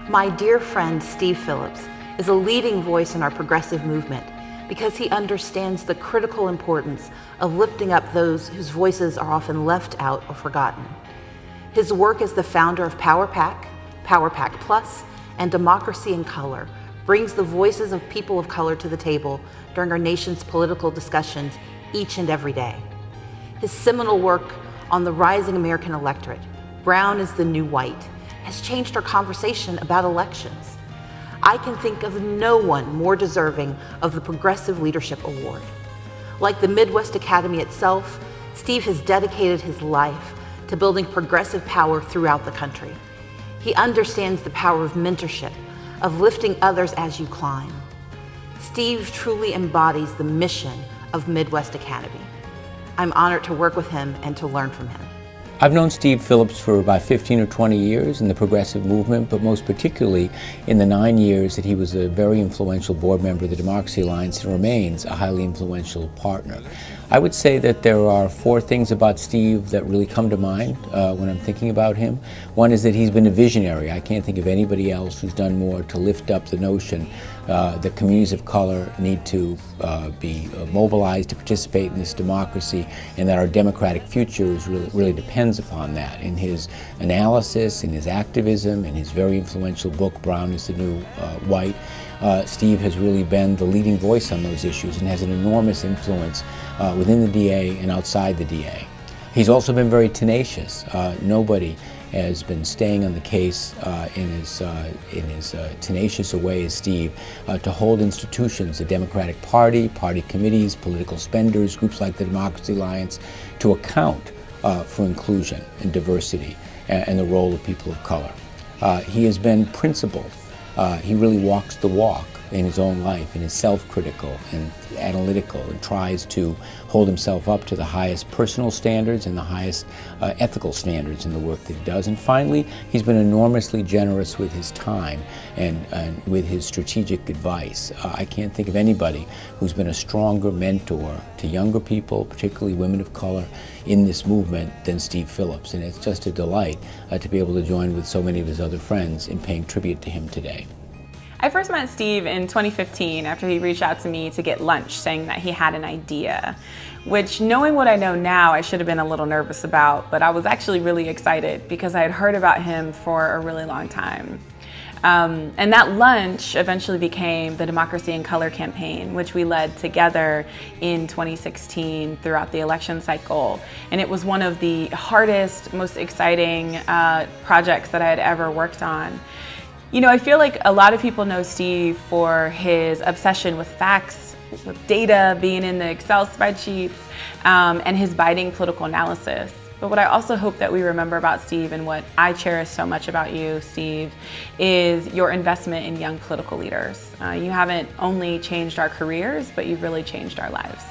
My dear friend Steve Phillips is a leading voice in our progressive movement because he understands the critical importance of lifting up those whose voices are often left out or forgotten. His work as the founder of PowerPac, PowerPac Plus, and Democracy in Color brings the voices of people of color to the table during our nation's political discussions each and every day. His seminal work on the rising American electorate, Brown is the New White, has changed our conversation about elections. I can think of no one more deserving of the Progressive Leadership Award. Like the Midwest Academy itself, Steve has dedicated his life to building progressive power throughout the country. He understands the power of mentorship, of lifting others as you climb. Steve truly embodies the mission of Midwest Academy. I'm honored to work with him and to learn from him. I've known Steve Phillips for about 15 or 20 years in the progressive movement, but most particularly in the 9 years that he was a very influential board member of the Democracy Alliance and remains a highly influential partner. I would say that there are 4 things about Steve that really come to mind when I'm thinking about him. One is that he's been a visionary. I can't think of anybody else who's done more to lift up the notion that communities of color need to be mobilized to participate in this democracy, and that our democratic future is really depends upon that. In his analysis, in his activism, in his very influential book, Brown is the New White, Steve has really been the leading voice on those issues and has an enormous influence within the DA and outside the DA. He's also been very tenacious. Nobody has been staying on the case in his tenacious a way as Steve to hold institutions, the Democratic Party, party committees, political spenders, groups like the Democracy Alliance, to account for inclusion and diversity and the role of people of color. He has been principled. He really walks the walk in his own life and is self-critical and analytical and tries to hold himself up to the highest personal standards and the highest ethical standards in the work that he does. And finally, he's been enormously generous with his time and with his strategic advice. I can't think of anybody who's been a stronger mentor to younger people, particularly women of color, in this movement than Steve Phillips. And it's just a delight to be able to join with so many of his other friends in paying tribute to him today. I first met Steve in 2015 after he reached out to me to get lunch, saying that he had an idea, which, knowing what I know now, I should have been a little nervous about, but I was actually really excited because I had heard about him for a really long time. And that lunch eventually became the Democracy in Color campaign, which we led together in 2016 throughout the election cycle. And it was one of the hardest, most exciting projects that I had ever worked on. You know, I feel like a lot of people know Steve for his obsession with facts, with data, being in the Excel spreadsheets, and his biting political analysis. But what I also hope that we remember about Steve, and what I cherish so much about you, Steve, is your investment in young political leaders. You haven't only changed our careers, but you've really changed our lives.